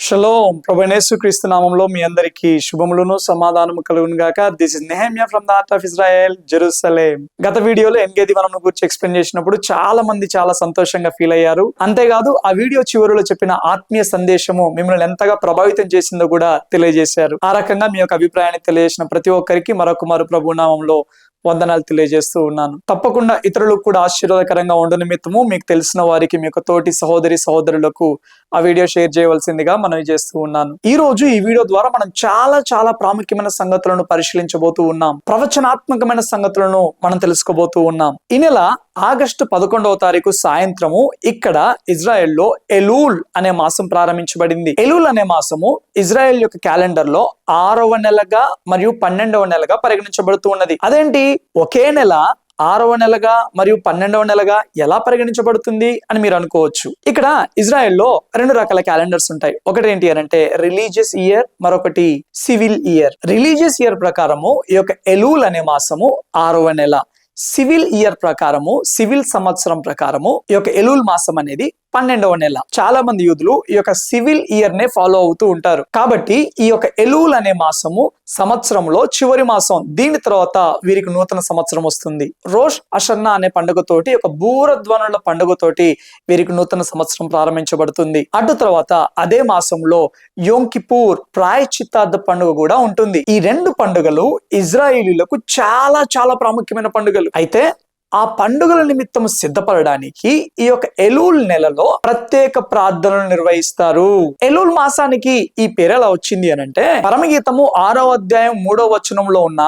Shalom ప్రభువైన యేసుక్రీస్తు నామంలో మీ అందరికీ శుభములను సమాధానము కలుగును గాక. This is Nehemiah from the heart of Israel, Jerusalem. గత వీడియోలో ఎన్గేది వనం గురించి ఎక్స్ప్లెయిన్ చేసినప్పుడు చాలా మంది చాలా సంతోషంగా ఫీల్ అయ్యారు. అంతేకాదు ఆ వీడియో చివరిలో చెప్పిన ఆత్మీయ సందేశము మిమ్మల్ని ఎంతగా ప్రభావితం చేసిందో కూడా తెలియజేశారు. ఆ రకంగా మీ యొక్క అభిప్రాయాన్ని తెలియజేసిన ప్రతి ఒక్కరికి మరొక ప్రభు నామంలో వందనాలు తెలియజేస్తూ ఉన్నాను. తప్పకుండా ఇతరులకు కూడా ఆశీర్వాదకరంగా ఉండు నిమిత్తము మీకు తెలిసిన వారికి, మీ యొక్క తోటి సహోదరులకు ఆ వీడియో షేర్ చేయవలసిందిగా మనవి చేస్తూ ఉన్నాను. ఈ రోజు ఈ వీడియో ద్వారా మనం చాలా ప్రాముఖ్యమైన సంగతులను పరిశీలించబోతూ ఉన్నాం. ప్రవచనాత్మకమైన సంగతులను మనం తెలుసుకోబోతూ ఉన్నాం. ఈ నెల ఆగస్టు 11వ తారీఖు సాయంత్రము ఇక్కడ ఇజ్రాయెల్లో ఎలూల్ అనే మాసం ప్రారంభించబడింది. ఎలూల్ అనే మాసము ఇజ్రాయెల్ యొక్క క్యాలెండర్ లో 6వ నెలగా మరియు 12వ నెలగా పరిగణించబడుతూ ఉన్నది. అదేంటి, ఒకే నెల 6వ నెలగా మరియు 12వ నెలగా ఎలా పరిగణించబడుతుంది అని మీరు అనుకోవచ్చు. ఇక్కడ ఇజ్రాయెల్లో 2 రకాల క్యాలెండర్స్ ఉంటాయి. ఒకటి ఏంటి అంటే రిలీజియస్ ఇయర్, మరొకటి సివిల్ ఇయర్. రిలీజియస్ ఇయర్ ప్రకారము ఈ యొక్క ఎలూల్ అనే మాసము 6వ నెల. సివిల్ ఇయర్ ప్రకారము, సివిల్ సంవత్సరం ప్రకారము ఈ యొక్క ఎలూల్ మాసం అనేది 12వ నెల. చాలా మంది యూదులు ఈ యొక్క సివిల్ ఇయర్ నే ఫాలో అవుతూ ఉంటారు. కాబట్టి ఈ యొక్క ఎలూల్ అనే మాసము సంవత్సరంలో చివరి మాసం. దీని తర్వాత వీరికి నూతన సంవత్సరం వస్తుంది. రోష్ హషన్నా అనే పండుగతోటి, ఒక బూరధ్వనుల పండుగతోటి వీరికి నూతన సంవత్సరం ప్రారంభించబడుతుంది. అటు తర్వాత అదే మాసంలో యోమ్ కిపూర్ ప్రాయశ్చిత్తార్థ పండుగ కూడా ఉంటుంది. ఈ 2 పండుగలు ఇజ్రాయేలీలకు చాలా ప్రాముఖ్యమైన పండుగలు. అయితే ఆ పండుగల నిమిత్తం సిద్ధపడడానికి ఈ యొక్క ఎలూల్ నెలలో ప్రత్యేక ప్రార్థనలు నిర్వహిస్తారు. ఎలూల్ మాసానికి ఈ పేరు ఎలా వచ్చింది అనంటే, పరమగీతము 6వ అధ్యాయం 3వ వచనంలో ఉన్న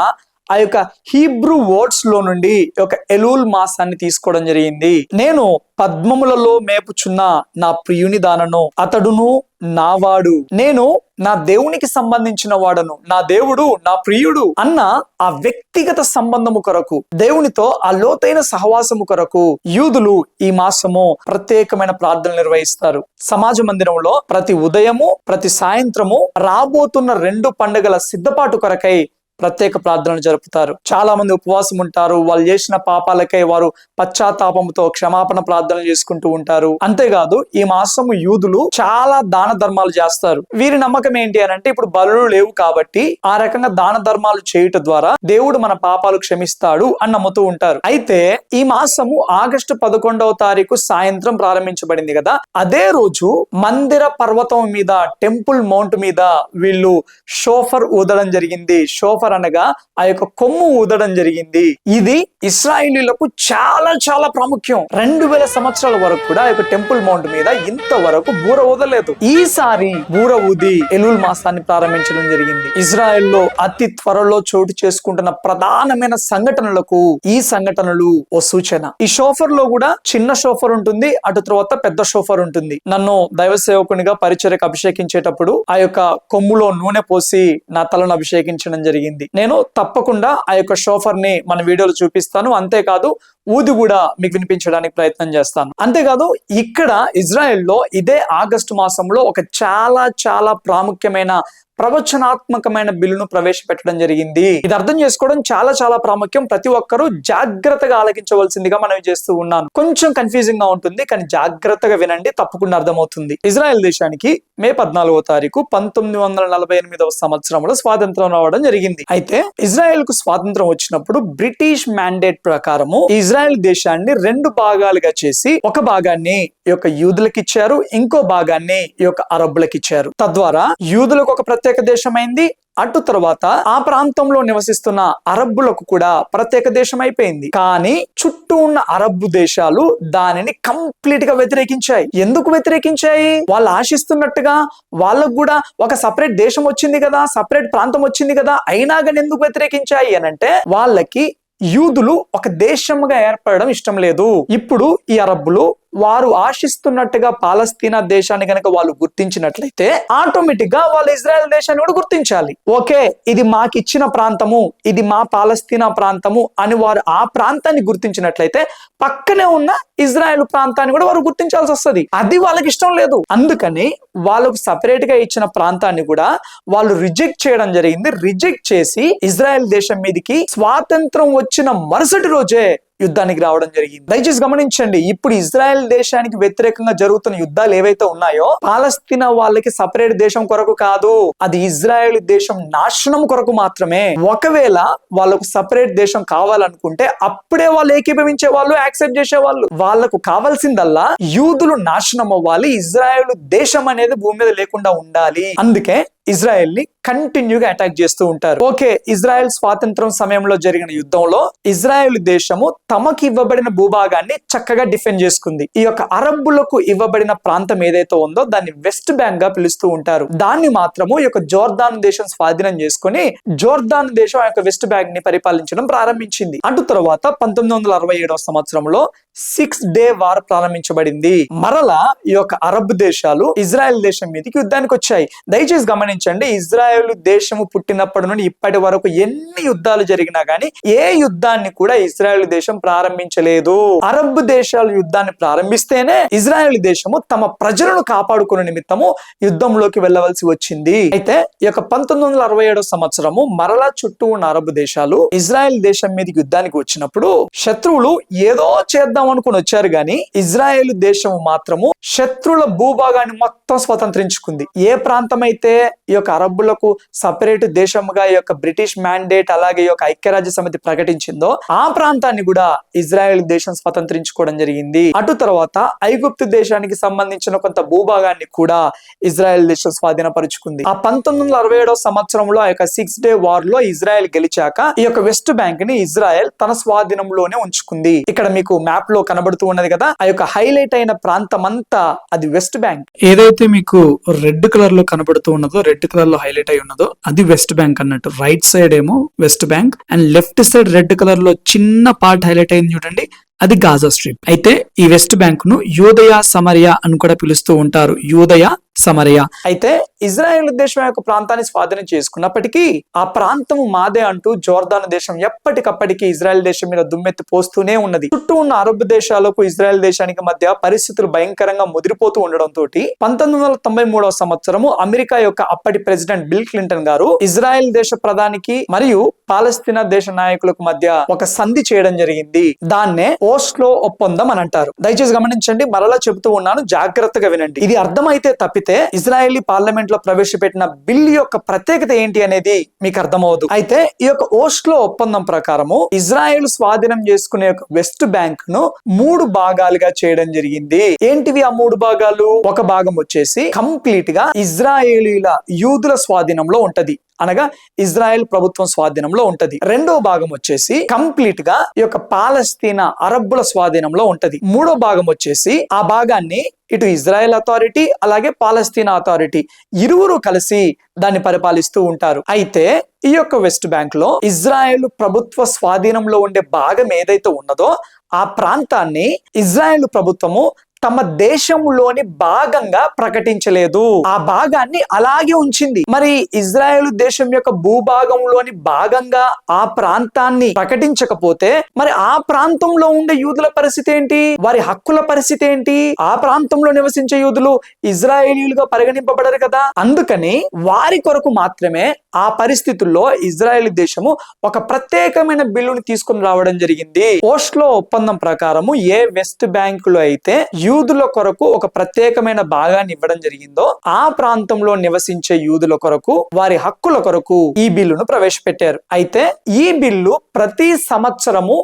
ఆ యొక్క హీబ్రూ వర్డ్స్ లో నుండి ఒక ఎలూల్ మాసాన్ని తీసుకోవడం జరిగింది. నేను పద్మములలో మేపుచున్న నా ప్రియుని దానను, అతడును నావాడు, నేను నా దేవునికి సంబంధించిన వాడను, నా దేవుడు నా ప్రియుడు అన్న ఆ వ్యక్తిగత సంబంధము కొరకు, దేవునితో ఆ లోతైన సహవాసము కొరకు యూదులు ఈ మాసము ప్రత్యేకమైన ప్రార్థనలు నిర్వహిస్తారు. సమాజ మందిరంలో ప్రతి ఉదయము ప్రతి సాయంత్రము రాబోతున్న 2 పండుగల సిద్ధపాటు కొరకై ప్రత్యేక ప్రార్థనలు జరుపుతారు. చాలా మంది ఉపవాసం ఉంటారు. వాళ్ళు చేసిన పాపాలకై వారు పశ్చాత్తాపంతో క్షమాపణ ప్రార్థనలు చేసుకుంటూ ఉంటారు. అంతేకాదు ఈ మాసము యూదులు చాలా దాన ధర్మాలు చేస్తారు. వీరి నమ్మకం ఏంటి అని అంటే, ఇప్పుడు బలులు లేవు కాబట్టి ఆ రకంగా దాన ధర్మాలు చేయుట ద్వారా దేవుడు మన పాపాలు క్షమిస్తాడు అని నమ్ముతూ ఉంటారు. అయితే ఈ మాసము ఆగస్టు 11వ తారీఖు సాయంత్రం ప్రారంభించబడింది కదా, అదే రోజు మందిర పర్వతం మీద, టెంపుల్ మౌంట్ మీద వీళ్ళు షోఫర్ ఊదడం జరిగింది. షోఫర్ అనగా ఆ యొక్క కొమ్ము ఊదడం జరిగింది. ఇది ఇశ్రాయేలీలకు చాలా ప్రాముఖ్యం. 2000 సంవత్సరాల వరకు కూడా ఆ యొక్క టెంపుల్ మౌంట్ మీద ఇంతవరకు బూర ఊదలేదు. ఈసారి బూర ఊది ఎలూల్ మాసాన్ని ప్రారంభించడం జరిగింది. ఇజ్రాయెల్లో అతి త్వరలో చోటు చేసుకుంటున్న ప్రధానమైన సంఘటనలకు ఈ సంఘటనలు ఓ సూచన. ఈ షోఫర్ లో కూడా చిన్న షోఫర్ ఉంటుంది, అటు తర్వాత పెద్ద షోఫర్ ఉంటుంది. నన్ను దైవ సేవకునిగా పరిచర్యకు అభిషేకించేటప్పుడు ఆ యొక్క కొమ్ములో నూనె పోసి నా తలను అభిషేకించడం జరిగింది. నేను తప్పకుండా ఆ యొక్క షోఫర్ ని మన వీడియోలో చూపిస్తాను. అంతేకాదు ఊది కూడా మీకు వినిపించడానికి ప్రయత్నం చేస్తాను. అంతేకాదు ఇక్కడ ఇజ్రాయెల్లో ఇదే ఆగస్టు మాసంలో ఒక చాలా ప్రాముఖ్యమైన ప్రవచనాత్మకమైన బిల్లును ప్రవేశపెట్టడం జరిగింది. ఇది అర్థం చేసుకోవడం చాలా ప్రాముఖ్యం. ప్రతి ఒక్కరూ జాగ్రత్తగా ఆలకించవలసిందిగా మనం చేస్తూ ఉన్నాను. కొంచెం కన్ఫ్యూజింగ్ గా ఉంటుంది, కానీ జాగ్రత్తగా వినండి, తప్పకుండా అర్థమవుతుంది. ఇజ్రాయెల్ దేశానికి మే 14వ తారీఖు 1948వ సంవత్సరంలో స్వాతంత్రం రావడం జరిగింది. అయితే ఇజ్రాయెల్ కు స్వాతంత్రం వచ్చినప్పుడు బ్రిటిష్ మ్యాండేట్ ప్రకారము ఇజ్రాయెల్ దేశాన్ని 2 భాగాలుగా చేసి, ఒక భాగాన్ని ఈ యొక్క యూదులకు ఇచ్చారు, ఇంకో భాగాన్ని ఈ యొక్క అరబ్బులకు ఇచ్చారు. తద్వారా యూదులకు ఒక ప్రత్యేక దేశమైంది, అటు తర్వాత ఆ ప్రాంతంలో నివసిస్తున్న అరబ్బులకు కూడా ప్రత్యేక దేశం అయిపోయింది. కానీ చుట్టూ ఉన్న అరబ్బు దేశాలు దానిని కంప్లీట్ గా వ్యతిరేకించాయి. ఎందుకు వ్యతిరేకించాయి? వాళ్ళు ఆశిస్తున్నట్టుగా వాళ్ళకు కూడా ఒక సపరేట్ దేశం వచ్చింది కదా, సపరేట్ ప్రాంతం వచ్చింది కదా, అయినా కానీ ఎందుకు వ్యతిరేకించాయి అనంటే, వాళ్ళకి యూదులు ఒక దేశంగా ఏర్పడడం ఇష్టం లేదు. ఇప్పుడు ఈ అరబ్బులు వారు ఆశిస్తున్నట్టుగా పాలస్తీనా దేశాన్ని కనుక వాళ్ళు గుర్తించినట్లయితే ఆటోమేటిక్ గా వాళ్ళు ఇజ్రాయెల్ దేశాన్ని కూడా గుర్తించాలి. ఓకే, ఇది మాకు ఇచ్చిన ప్రాంతము, ఇది మా పాలస్తీనా ప్రాంతము అని వారు ఆ ప్రాంతాన్ని గుర్తించినట్లయితే పక్కనే ఉన్న ఇజ్రాయెల్ ప్రాంతాన్ని కూడా వారు గుర్తించాల్సి వస్తుంది. అది వాళ్ళకి ఇష్టం లేదు. అందుకని వాళ్ళకు సపరేట్ గా ఇచ్చిన ప్రాంతాన్ని కూడా వాళ్ళు రిజెక్ట్ చేయడం జరిగింది. రిజెక్ట్ చేసి ఇజ్రాయెల్ దేశం మీదకి స్వాతంత్రం వచ్చిన మరుసటి రోజే యుద్ధానికి రావడం జరిగింది. దయచేసి గమనించండి, ఇప్పుడు ఇజ్రాయెల్ దేశానికి వ్యతిరేకంగా జరుగుతున్న యుద్ధాలు ఏవైతే ఉన్నాయో పాలస్తీనా వాళ్ళకి సపరేట్ దేశం కొరకు కాదు, అది ఇజ్రాయెల్ దేశం నాశనం కొరకు మాత్రమే. ఒకవేళ వాళ్ళకు సపరేట్ దేశం కావాలనుకుంటే అప్పుడే వాళ్ళు ఏకీభవించే వాళ్ళు, యాక్సెప్ట్ చేసేవాళ్ళు. వాళ్ళకు కావాల్సిందల్లా యూదులు నాశనం అవ్వాలి, ఇజ్రాయెల్ దేశం అనేది భూమి మీద లేకుండా ఉండాలి. అందుకే ఇజ్రాయెల్ ని కంటిన్యూగా అటాక్ చేస్తూ ఉంటారు. ఓకే, ఇజ్రాయెల్ స్వాతంత్రం సమయంలో జరిగిన యుద్ధంలో ఇజ్రాయెల్ దేశము తమకి ఇవ్వబడిన భూభాగాన్ని చక్కగా డిఫెండ్ చేసుకుంది. ఈ యొక్క అరబ్బులకు ఇవ్వబడిన ప్రాంతం ఏదైతే ఉందో దాన్ని వెస్ట్ బ్యాంక్ గా పిలుస్తూ ఉంటారు. దాన్ని మాత్రము ఈ యొక్క జోర్దాన్ దేశం స్వాధీనం చేసుకుని జోర్దాన్ దేశం ఆ యొక్క వెస్ట్ బ్యాంక్ ని పరిపాలించడం ప్రారంభించింది. అటు తర్వాత 1967 సంవత్సరంలో 6 డే వార్ ప్రారంభించబడింది. మరలా ఈ యొక్క అరబ్ దేశాలు ఇజ్రాయెల్ దేశం మీదకి యుద్ధానికి వచ్చాయి. దయచేసి గమనించండి, ఇజ్రాయెల్ దేశము పుట్టినప్పటి నుండి ఇప్పటి వరకు ఎన్ని యుద్ధాలు జరిగినా గానీ ఏ యుద్ధాన్ని కూడా ఇజ్రాయెల్ దేశం ప్రారంభించలేదు. అరబ్ దేశాలు యుద్ధాన్ని ప్రారంభిస్తేనే ఇజ్రాయెల్ దేశము తమ ప్రజలను కాపాడుకునే నిమిత్తము యుద్ధంలోకి వెళ్ళవలసి వచ్చింది. అయితే ఈ యొక్క 1967 సంవత్సరము మరలా చుట్టూ ఉన్న అరబ్ దేశాలు ఇజ్రాయెల్ దేశం మీదకి యుద్ధానికి వచ్చినప్పుడు శత్రువులు ఏదో చేద్దాం అనుకుని వచ్చారు గాని ఇజ్రాయెల్ దేశం మాత్రము శత్రువుల భూభాగాన్ని మొత్తం స్వతంత్రించుకుంది. ఏ ప్రాంతం అయితే ఈ యొక్క అరబ్బులకు సపరేట్ దేశంగా ఈ యొక్క బ్రిటిష్ మ్యాండేట్ అలాగే ఈ యొక్క ఐక్యరాజ్య సమితి ప్రకటించిందో ఆ ప్రాంతాన్ని కూడా ఇజ్రాయెల్ దేశం స్వతంత్రించుకోవడం జరిగింది. అటు తర్వాత ఐగుప్తు దేశానికి సంబంధించిన కొంత భూభాగాన్ని కూడా ఇజ్రాయెల్ దేశం స్వాధీనపరుచుకుంది. ఆ 1967 సంవత్సరంలో ఆ యొక్క 6 డే వార్ లో ఇజ్రాయెల్ గెలిచాక ఈ యొక్క వెస్ట్ బ్యాంక్ ని ఇజ్రాయెల్ తన స్వాధీనంలోనే ఉంచుకుంది. ఇక్కడ మీకు మ్యాప్ లో కనబడుతూ ఉన్నది కదా, ఆ యొక్క హైలైట్ అయిన ప్రాంతం అంతా అది వెస్ట్ బ్యాంక్. ఏదైతే మీకు రెడ్ కలర్ లో కనబడుతూ ఉన్నదో, రెడ్ కలర్ లో హైలైట్ అయి ఉన్నదో అది వెస్ట్ బ్యాంక్ అన్నట్టు. రైట్ సైడ్ ఏమో west bank and left side red colour లో చిన్న పార్ట్ హైలైట్ అయింది చూడండి, అది గాజా స్ట్రిప్. అయితే ఈ వెస్ట్ బ్యాంక్ ను యూదయ సమరియా అని కూడా పిలుస్తూ ఉంటారు. యూదయ సమరియా. అయితే ఇజ్రాయెల్ దేశం యొక్క ప్రాంతాన్ని స్వాధీనం చేసుకున్నప్పటికీ ఆ ప్రాంతం మాదే అంటూ జోర్దాన్ దేశం ఎప్పటికప్పటికి ఇజ్రాయెల్ దేశం మీద దుమ్మెత్తి పోస్తూనే ఉన్నది. చుట్టూ ఉన్న అరబ్ దేశాలకు ఇజ్రాయెల్ దేశానికి మధ్య పరిస్థితులు భయంకరంగా ముదిరిపోతూ ఉండడంతో 1993 సంవత్సరము అమెరికా యొక్క అప్పటి ప్రెసిడెంట్ బిల్ క్లింటన్ గారు ఇజ్రాయెల్ దేశ ప్రధానికి మరియు పాలస్తీనా దేశ నాయకులకు మధ్య ఒక సంధి చేయడం జరిగింది. దాన్నే ఓస్లో ఒప్పందం అని అంటారు. దయచేసి గమనించండి, మరలా చెబుతూ ఉన్నాను, జాగ్రత్తగా వినండి. ఇది అర్థమైతే తప్పితే ఇజ్రాయెలీ పార్లమెంట్ లో ప్రవేశపెట్టిన బిల్ యొక్క ప్రత్యేకత ఏంటి అనేది మీకు అర్థమవుదు. అయితే ఈ యొక్క ఓస్లో ఒప్పందం ప్రకారము ఇజ్రాయెల్ స్వాధీనం చేసుకునే వెస్ట్ బ్యాంక్ ను 3 భాగాలుగా చేయడం జరిగింది. ఏంటివి ఆ 3 భాగాలు? ఒక భాగం వచ్చేసి కంప్లీట్ గా ఇజ్రాయేలీల యూదుల స్వాధీనంలో ఉంటది, అనగా ఇజ్రాయెల్ ప్రభుత్వం స్వాధీనంలో ఉంటది. రెండో భాగం వచ్చేసి కంప్లీట్ గా ఈ యొక్క పాలస్తీనా అరబ్బుల స్వాధీనంలో ఉంటది. మూడో భాగం వచ్చేసి ఆ భాగాన్ని ఇటు ఇజ్రాయెల్ అథారిటీ అలాగే పాలస్తీనా అథారిటీ ఇరువురు కలిసి దాన్ని పరిపాలిస్తూ ఉంటారు. అయితే ఈ యొక్క వెస్ట్ బ్యాంక్ లో ఇజ్రాయెల్ ప్రభుత్వ స్వాధీనంలో ఉండే భాగం ఏదైతే ఉన్నదో ఆ ప్రాంతాన్ని ఇజ్రాయెల్ ప్రభుత్వము తమ దేశంలోని భాగంగా ప్రకటించలేదు, ఆ భాగాన్ని అలాగే ఉంచింది. మరి ఇజ్రాయెల్ దేశం యొక్క భూభాగంలోని భాగంగా ఆ ప్రాంతాన్ని ప్రకటించకపోతే మరి ఆ ప్రాంతంలో ఉండే యూదుల పరిస్థితి ఏంటి? వారి హక్కుల పరిస్థితి ఏంటి? ఆ ప్రాంతంలో నివసించే యూదులు ఇజ్రాయేలీలుగా పరిగణింపబడరు కదా. అందుకని వారి కొరకు మాత్రమే ఆ పరిస్థితుల్లో ఇజ్రాయెల్ దేశము ఒక ప్రత్యేకమైన బిల్లుని తీసుకుని రావడం జరిగింది. ఓస్లో ఒప్పందం ప్రకారము ఏ వెస్ట్ బ్యాంక్ లో అయితే యూదుల కొరకు ఒక ప్రత్యేకమైన భాగాన్ని ఇవ్వడం జరిగిందో ఆ ప్రాంతంలో నివసించే యూదుల కొరకు వారి హక్కుల కొరకు ఈ బిల్లును ప్రవేశపెట్టారు. అయితే ఈ బిల్లు ప్రతి సంవత్సరము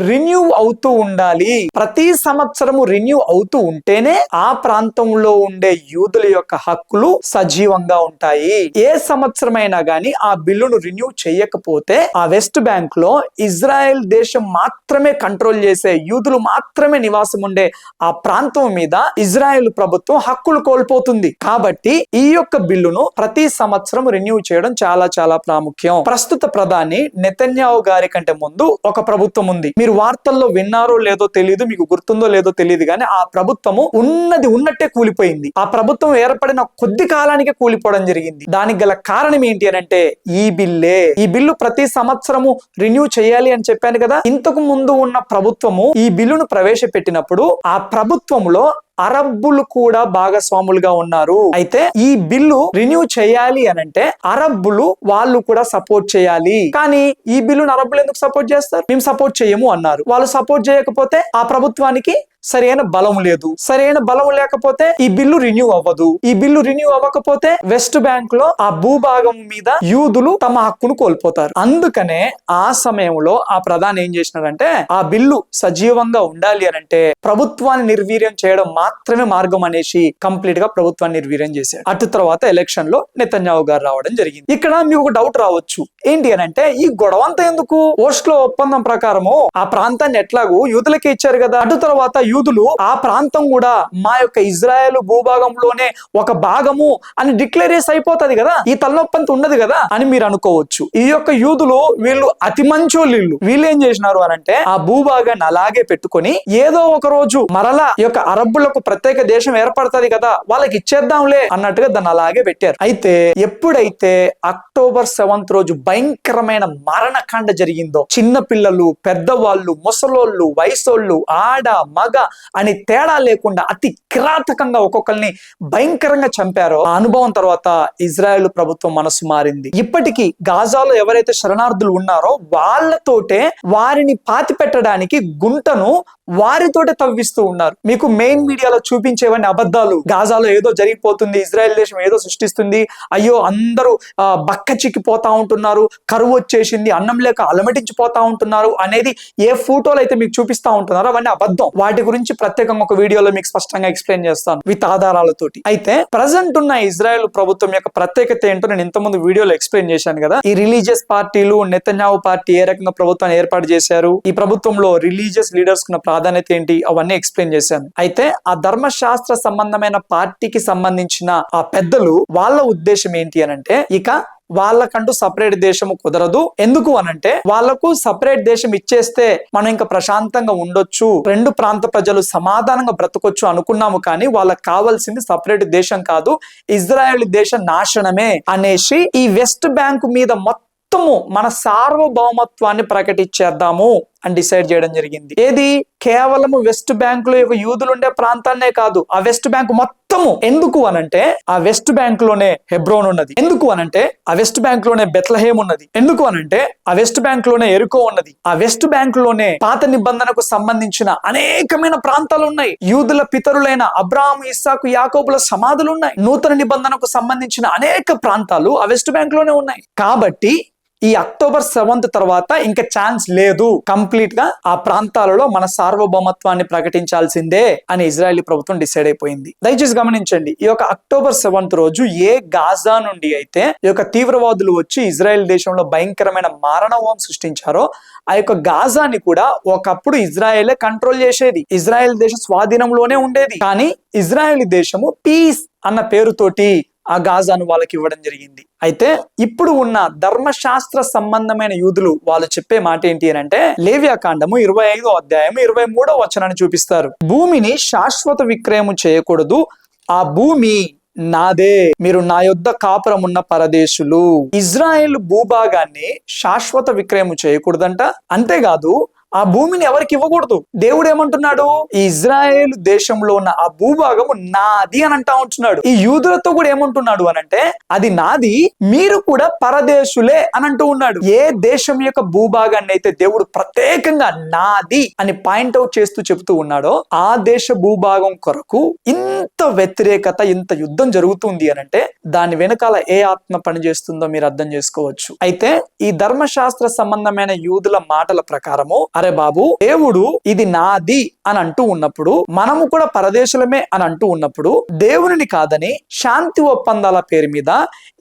రిన్యూ అవుతూ ఉండాలి. ప్రతి సంవత్సరము రిన్యూ అవుతూ ఉంటేనే ఆ ప్రాంతంలో ఉండే యూదుల యొక్క హక్కులు సజీవంగా ఉంటాయి. ఏ సంవత్సరమైనా గానీ ఆ బిల్లును రిన్యూ చేయకపోతే ఆ వెస్ట్ బ్యాంక్ లో ఇజ్రాయెల్ దేశం మాత్రమే కంట్రోల్ చేసే యూదులు మాత్రమే నివాసం ఉండే ఆ ప్రాంతం మీద ఇజ్రాయెల్ ప్రభుత్వం హక్కులు కోల్పోతుంది. కాబట్టి ఈ యొక్క బిల్లును ప్రతి సంవత్సరం రిన్యూ చేయడం చాలా చాలా ప్రాముఖ్యం. ప్రస్తుత ప్రధాని నెతన్యాహు గారి కంటే ముందు ఒక ప్రభుత్వం ఉంది. మీరు వార్తల్లో విన్నారో లేదో తెలియదు, మీకు గుర్తుందో లేదో తెలియదు కానీ ఆ ప్రభుత్వము ఉన్నది ఉన్నట్టే కూలిపోయింది. ఆ ప్రభుత్వం ఏర్పడిన కొద్ది కాలానికే కూలిపోవడం జరిగింది. దానికి గల కారణం ఏంటి అని అంటే ఈ బిల్లే. ఈ బిల్లు ప్రతి సంవత్సరము రిన్యూ చేయాలి అని చెప్పాను కదా. ఇంతకు ముందు ఉన్న ప్రభుత్వము ఈ బిల్లును ప్రవేశపెట్టినప్పుడు ఆ ప్రభుత్వంలో అరబ్బులు కూడా భాగస్వాములుగా ఉన్నారు. అయితే ఈ బిల్లు రిన్యూ చేయాలి అనంటే అరబ్బులు వాళ్ళు కూడా సపోర్ట్ చేయాలి. కానీ ఈ బిల్లును అరబ్బులు ఎందుకు సపోర్ట్ చేస్తారు? మేము సపోర్ట్ చేయము అన్నారు. వాళ్ళు సపోర్ట్ చేయకపోతే ఆ ప్రభుత్వానికి సరైన బలం లేదు. సరైన బలం లేకపోతే ఈ బిల్లు రిన్యూ అవ్వదు. ఈ బిల్లు రిన్యూ అవ్వకపోతే వెస్ట్ బ్యాంక్ లో ఆ భూభాగం మీద యూదులు తమ హక్కును కోల్పోతారు. అందుకనే ఆ సమయంలో ఆ ప్రధాని ఏం చేసినాడంటే ఆ బిల్లు సజీవంగా ఉండాలి అనంటే ప్రభుత్వాన్ని నిర్వీర్యం చేయడం మాత్రమే మార్గం అనేసి కంప్లీట్ గా ప్రభుత్వాన్ని నిర్వీర్యం చేశాడు. అటు తర్వాత ఎలక్షన్ లో నెతన్యాహు గారు రావడం జరిగింది. ఇక్కడ మీకు ఒక డౌట్ రావచ్చు, ఏంటి అనంటే ఈ గొడవ అంతా ఎందుకు? ఓస్లో ఒప్పందం ప్రకారము ఆ ప్రాంతాన్ని ఎట్లాగూ యూదులకే ఇచ్చారు కదా, అటు తర్వాత యూదులు ఆ ప్రాంతం కూడా మా యొక్క ఇజ్రాయెల్ భూభాగంలోనే ఒక భాగము అని డిక్లేరేస్ అయిపోతుంది కదా, ఈ తలనొప్పంత ఉండదు కదా అని మీరు అనుకోవచ్చు. ఈ యొక్క యూదులు వీళ్ళు అతి మంచోళ్ళు. వీళ్ళు ఏం చేసినారు అనంటే ఆ భూభాగాన్ని అలాగే పెట్టుకొని ఏదో ఒక రోజు మరలా ఈ యొక్క అరబ్బులకు ప్రత్యేక దేశం ఏర్పడుతుంది కదా వాళ్ళకి ఇచ్చేద్దాంలే అన్నట్టుగా దాన్ని అలాగే పెట్టారు. అయితే ఎప్పుడైతే అక్టోబర్ 7th రోజు భయంకరమైన మారణకాండ జరిగిందో, చిన్న పిల్లలు, పెద్దవాళ్ళు, ముసలోళ్ళు, వయసోళ్ళు, ఆడ మగ అని తేడా లేకుండా అతి కిరాతకంగా ఒక్కొక్కరిని భయంకరంగా చంపారో ఆ అనుభవం తర్వాత ఇజ్రాయెల్ ప్రభుత్వం మనసు మారింది. ఇప్పటికీ గాజాలో ఎవరైతే శరణార్థులు ఉన్నారో వాళ్ళతోటే వారిని పాతి పెట్టడానికి గుంటను వారితోటే తవ్విస్తూ ఉన్నారు. మీకు మెయిన్ మీడియాలో చూపించేవన్నీ అబద్ధాలు. గాజాలో ఏదో జరిగిపోతుంది, ఇజ్రాయెల్ దేశం ఏదో సృష్టిస్తుంది, అయ్యో అందరూ బక్క చిక్కిపోతా ఉంటున్నారు, కరువు వచ్చేసింది, అన్నం లేక అలమటించిపోతా ఉంటున్నారు అనేది ఏ ఫోటోలు అయితే మీకు చూపిస్తా ఉంటున్నారో అవన్నీ అబద్ధం. వాటి గురించి ప్రత్యేకంగా ఒక వీడియోలో మీకు స్పష్టంగా ఎక్స్ప్లెయిన్ చేస్తాను విత్ ఆధారాలతోటి. అయితే ప్రజెంట్ ఉన్న ఇజ్రాయెల్ ప్రభుత్వం యొక్క ప్రత్యేకత ఏంటో నేను ఇంతకుముందు వీడియోలో ఎక్స్ప్లెయిన్ చేశాను కదా. ఈ రిలీజియస్ పార్టీలు, నెతన్యాహు పార్టీ ఏ రకంగా ప్రభుత్వాన్ని ఏర్పాటు చేశారు, ఈ ప్రభుత్వంలో రిలీజియస్ లీడర్స్ కున్న ప్రాధాన్యత ఏంటి, అవన్నీ ఎక్స్ప్లెయిన్ చేశాను. అయితే ఆ ధర్మశాస్త్ర సంబంధమైన పార్టీకి సంబంధించిన ఆ పెద్దలు వాళ్ళ ఉద్దేశం ఏంటి అనంటే ఇక వాళ్ళకంటూ సపరేట్ దేశము కుదరదు. ఎందుకు అనంటే వాళ్లకు సపరేట్ దేశం ఇచ్చేస్తే మనం ఇంకా ప్రశాంతంగా ఉండొచ్చు, రెండు ప్రాంత ప్రజలు సమాధానంగా బ్రతకొచ్చు అనుకున్నాము, కానీ వాళ్ళకి కావాల్సింది సపరేట్ దేశం కాదు, ఇజ్రాయెల్ దేశ నాశనమే అనేసి ఈ వెస్ట్ బ్యాంక్ మీద మొత్తము మన సార్వభౌమత్వాన్ని ప్రకటించేద్దాము అని డిసైడ్ చేయడం జరిగింది. ఏది కేవలం వెస్ట్ బ్యాంక్ లో యూదులు ఉండే ప్రాంతాన్నే కాదు, ఆ వెస్ట్ బ్యాంక్ మొత్తము. ఎందుకు అనంటే ఆ వెస్ట్ బ్యాంక్ లోనే హెబ్రోన్ ఉన్నది, ఎందుకు అనంటే ఆ వెస్ట్ బ్యాంక్ లోనే బెత్లహేమ్ ఉన్నది, ఎందుకు అనంటే ఆ వెస్ట్ బ్యాంక్ లోనే ఎరుకో ఉన్నది, ఆ వెస్ట్ బ్యాంక్ లోనే పాత నిబంధనకు సంబంధించిన అనేకమైన ప్రాంతాలు ఉన్నాయి, యూదుల పితరులైన అబ్రాహాము, ఇస్సాకు, యాకోబుల సమాధులు ఉన్నాయి, నూతన నిబంధనకు సంబంధించిన అనేక ప్రాంతాలు ఆ వెస్ట్ బ్యాంక్ లోనే ఉన్నాయి. కాబట్టి ఈ అక్టోబర్ 7th తర్వాత ఇంకా ఛాన్స్ లేదు, కంప్లీట్ గా ఆ ప్రాంతాలలో మన సార్వభౌమత్వాన్ని ప్రకటించాల్సిందే అని ఇజ్రాయెల్ ప్రభుత్వం డిసైడ్ అయిపోయింది. దయచేసి గమనించండి, ఈ యొక్క అక్టోబర్ 7th రోజు ఏ గాజా నుండి అయితే ఈ యొక్క తీవ్రవాదులు వచ్చి ఇజ్రాయెల్ దేశంలో భయంకరమైన మారణహోమం సృష్టించారో ఆ యొక్క గాజాని కూడా ఒకప్పుడు ఇజ్రాయెలే కంట్రోల్ చేసేది, ఇజ్రాయెల్ దేశ స్వాధీనంలోనే ఉండేది. కానీ ఇజ్రాయెల్ దేశము పీస్ అన్న పేరుతోటి ఆ గాజాను వాళ్ళకి ఇవ్వడం జరిగింది. అయితే ఇప్పుడు ఉన్న ధర్మశాస్త్ర సంబంధమైన యూదులు వాళ్ళు చెప్పే మాట ఏంటి అని అంటే లేవ్యాకాండము 25వ అధ్యాయం 23వ వచనాన్ని చూపిస్తారు. భూమిని శాశ్వత విక్రయము చేయకూడదు, ఆ భూమి నాదే, మీరు నా యొద్ద కాపురం ఉన్న పరదేశులు. ఇజ్రాయెల్ భూభాగాన్ని శాశ్వత విక్రయము చేయకూడదంట. అంతేకాదు ఆ భూమిని ఎవరికి ఇవ్వకూడదు. దేవుడు ఏమంటున్నాడు, ఈ ఇజ్రాయెల్ దేశంలో ఉన్న ఆ భూభాగము నాది అని అంటా ఉంటున్నాడు. ఈ యూదులతో కూడా ఏమంటున్నాడు అనంటే అది నాది, మీరు కూడా పరదేశులే అని అంటూ ఉన్నాడు. ఏ దేశం యొక్క భూభాగాన్ని అయితే దేవుడు ప్రత్యేకంగా నాది అని పాయింట్అవుట్ చేస్తూ చెబుతూ ఉన్నాడో ఆ దేశ భూభాగం కొరకు ఇంత వ్యతిరేకత, ఇంత యుద్ధం జరుగుతుంది అనంటే దాని వెనకాల ఏ ఆత్మ పనిచేస్తుందో మీరు అర్థం చేసుకోవచ్చు. అయితే ఈ ధర్మశాస్త్ర సంబంధమైన యూదుల మాటల ప్రకారము అరే బాబు, దేవుడు ఇది నాది అని అంటూ ఉన్నప్పుడు, మనము కూడా పరదేశులమే అని అంటూ ఉన్నప్పుడు, దేవుని కాదని శాంతి ఒప్పందాల పేరు మీద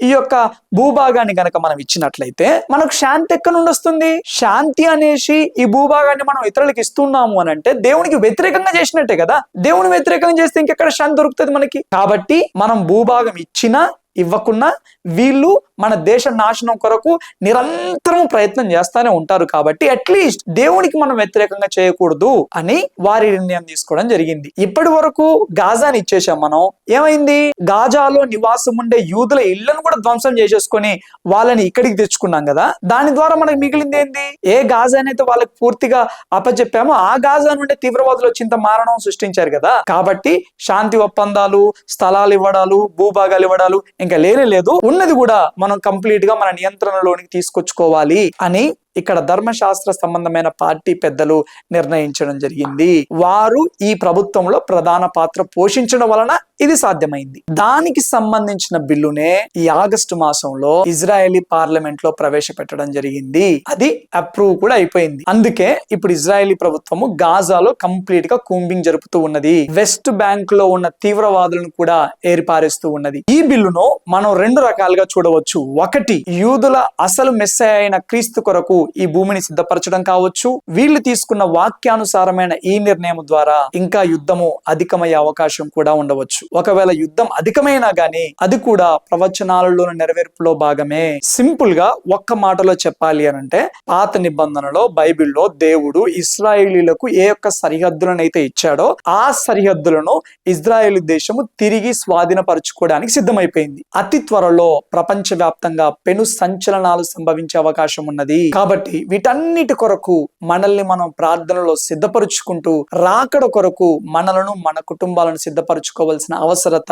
ఈ యొక్క భూభాగాన్ని గనక మనం ఇచ్చినట్లయితే మనకు శాంతి ఎక్కడి నుండి వస్తుంది? శాంతి అనేసి ఈ భూభాగాన్ని మనం ఇతరులకు ఇస్తున్నాము అని అంటే దేవునికి వ్యతిరేకంగా చేసినట్టే కదా. దేవుని వ్యతిరేకంగా చేస్తే ఇంకెక్కడ శాంతి దొరుకుతుంది మనకి? కాబట్టి మనం భూభాగం ఇచ్చినా ఇవ్వకుండా వీళ్ళు మన దేశ నాశనం కొరకు నిరంతరం ప్రయత్నం చేస్తానే ఉంటారు. కాబట్టి అట్లీస్ట్ దేవునికి మనం వ్యతిరేకంగా చేయకూడదు అని వారి నిర్ణయం తీసుకోవడం జరిగింది. ఇప్పటి వరకు గాజాని ఇచ్చేసాం మనం. ఏమైంది? గాజాలో నివాసం ఉండే యూదుల ఇళ్లను కూడా ధ్వంసం చేసేసుకొని వాళ్ళని ఇక్కడికి తెచ్చుకున్నాం కదా. దాని ద్వారా మనకు మిగిలింది ఏంది? ఏ గాజాని అయితే వాళ్ళకి పూర్తిగా అప్పచెప్పామో ఆ గాజా నుండి తీవ్రవాదులు వచ్చి ఇంత మారణం సృష్టించారు కదా. కాబట్టి శాంతి ఒప్పందాలు, స్థలాలు ఇవ్వడాలు, భూభాగాలు ఇవ్వడాలు ఇంకా లేనే లేదు. ఉన్నది కూడా మనం కంప్లీట్ గా మన నియంత్రణలోనికి తీసుకొచ్చుకోవాలి అని ఇక్కడ ధర్మశాస్త్ర సంబంధమైన పార్టీ పెద్దలు నిర్ణయించడం జరిగింది. వారు ఈ ప్రభుత్వంలో ప్రధాన పాత్ర పోషించడం వలన ఇది సాధ్యమైంది. దానికి సంబంధించిన బిల్లునే ఈ ఆగస్టు మాసంలో ఇజ్రాయెలీ పార్లమెంట్ లో ప్రవేశపెట్టడం జరిగింది. అది అప్రూవ్ కూడా అయిపోయింది. అందుకే ఇప్పుడు ఇజ్రాయెలీ ప్రభుత్వము గాజాలో కంప్లీట్ గా కూంబింగ్ జరుపుతూ ఉన్నది. వెస్ట్ బ్యాంక్ లో ఉన్న తీవ్రవాదులను కూడా ఏరిపారేస్తూ ఉన్నది. ఈ బిల్లును మనం రెండు రకాలుగా చూడవచ్చు. ఒకటి, యూదుల అసలు మెస్సయ అయిన క్రీస్తు కొరకు ఈ భూమిని సిద్ధపరచడం కావచ్చు. వీళ్ళు తీసుకున్న వాక్యానుసారమైన ఈ నిర్ణయం ద్వారా ఇంకా యుద్ధము అధికమయ్యే అవకాశం కూడా ఉండవచ్చు. ఒకవేళ యుద్ధం అధికమైనా గానీ అది కూడా ప్రవచనాలలో నెరవేర్పులో భాగమే. సింపుల్ గా ఒక్క మాటలో చెప్పాలి అనంటే, పాత నిబంధనలో బైబిల్లో దేవుడు ఇశ్రాయేలీలకు ఏ యొక్క సరిహద్దులను అయితే ఇచ్చాడో ఆ సరిహద్దులను ఇజ్రాయేల్ దేశము తిరిగి స్వాధీనపరచుకోవడానికి సిద్ధమైపోయింది. అతి త్వరలో ప్రపంచ వ్యాప్తంగా పెను సంచలనాలు సంభవించే అవకాశం ఉన్నది. కాబట్టి వీటన్నిటి కొరకు మనల్ని మనం ప్రార్థనలో సిద్ధపరుచుకుంటూ రాకడ కొరకు మనలను మన కుటుంబాలను సిద్ధపరచుకోవాల్సిన అవసరత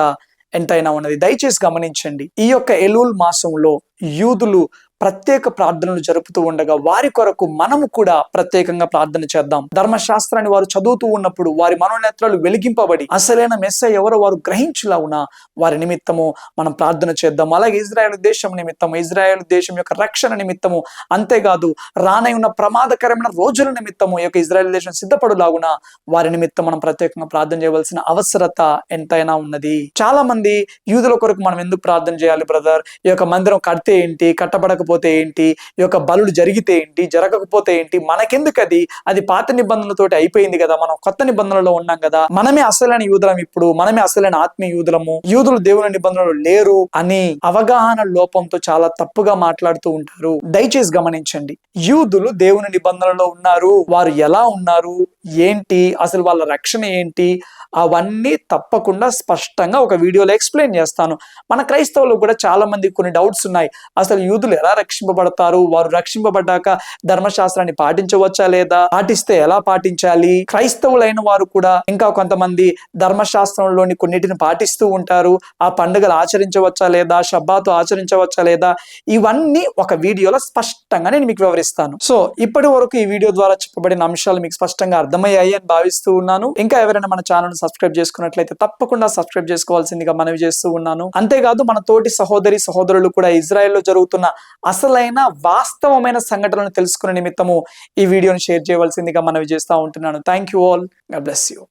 ఎంతైనా ఉన్నది. దయచేసి గమనించండి. ఈ యొక్క ఎలూల్ మాసంలో యూదులు ప్రత్యేక ప్రార్థనలు జరుపుతూ ఉండగా వారి కొరకు మనము కూడా ప్రత్యేకంగా ప్రార్థన చేద్దాం. ధర్మశాస్త్రాన్ని వారు చదువుతూ ఉన్నప్పుడు వారి మనోనేత్రాలు వెలిగింపబడి అసలైన మెస్సయ్య ఎవరో వారు గ్రహించులాగున వారి నిమిత్తము మనం ప్రార్థన చేద్దాం. అలాగే ఇజ్రాయేల్ దేశం నిమిత్తము, ఇజ్రాయేల్ దేశం యొక్క రక్షణ నిమిత్తము, అంతేకాదు రానై ఉన్న ప్రమాదకరమైన రోజుల నిమిత్తము ఈ యొక్క ఇజ్రాయేల్ దేశం సిద్ధపడులాగున వారి నిమిత్తం మనం ప్రత్యేకంగా ప్రార్థన చేయవలసిన అవసరత ఎంతైనా ఉన్నది. చాలా మంది యూదుల కొరకు మనం ఎందుకు ప్రార్థన చేయాలి బ్రదర్? ఈ యొక్క మందిరం కడితే ఏంటి, కట్టబడకపోతే ఏంటి, ఈ యొక్క బలులు జరిగితే ఏంటి, జరగకపోతే ఏంటి, మనకెందుకు? అది పాత నిబంధనలతోటి అయిపోయింది కదా, మనం కొత్త నిబంధనలో ఉన్నాం కదా, మనమే అసలైన యూదులం, ఇప్పుడు మనమే అసలైన ఆత్మీయ యూదులము, యూదులు దేవుని నిబంధనలు లేరు అని అవగాహన లోపంతో చాలా తప్పుగా మాట్లాడుతూ ఉంటారు. దయచేసి గమనించండి, యూదులు దేవుని నిబంధనలో ఉన్నారు. వారు ఎలా ఉన్నారు, ఏంటి, అసలు వాళ్ళ రక్షణ ఏంటి, అవన్నీ తప్పకుండా స్పష్టంగా ఒక వీడియోలో ఎక్స్ప్లెయిన్ చేస్తాను. మన క్రైస్తవులు కూడా చాలా మంది కొన్ని డౌట్స్ ఉన్నాయి. అసలు యూదులు ఎలా రక్షింపబడతారు, వారు రక్షింపబడ్డాక ధర్మశాస్త్రాన్ని పాటించవచ్చా లేదా, పాటిస్తే ఎలా పాటించాలి, క్రైస్తవులైన వారు కూడా ఇంకా కొంతమంది ధర్మశాస్త్రంలోని కొన్నిటిని పాటిస్తూ ఉంటారు, ఆ పండుగలు ఆచరించవచ్చా లేదా, షబ్బాతు ఆచరించవచ్చా లేదా, ఇవన్నీ ఒక వీడియోలో స్పష్టంగా నేను మీకు వివరిస్తాను. సో ఇప్పటి వరకు ఈ వీడియో ద్వారా చెప్పబడిన అంశాలు మీకు స్పష్టంగా అర్థమయ్యాయి అని భావిస్తూ ఉన్నాను. ఇంకా ఎవరైనా మన ఛానల్ సబ్స్క్రైబ్ చేసుకున్నట్లయితే తప్పకుండా సబ్స్క్రైబ్ చేసుకోవాల్సిందిగా మనవి చేస్తూ ఉన్నాను. అంతేకాదు మన తోటి సహోదరి సహోదరులు కూడా ఇజ్రాయెల్లో జరుగుతున్న అసలైన వాస్తవమైన సంఘటనలను తెలుసుకునే నిమిత్తము ఈ వీడియోని షేర్ చేయవలసిందిగా మనవి చేస్తూ ఉంటున్నాను. Thank you all. God bless you.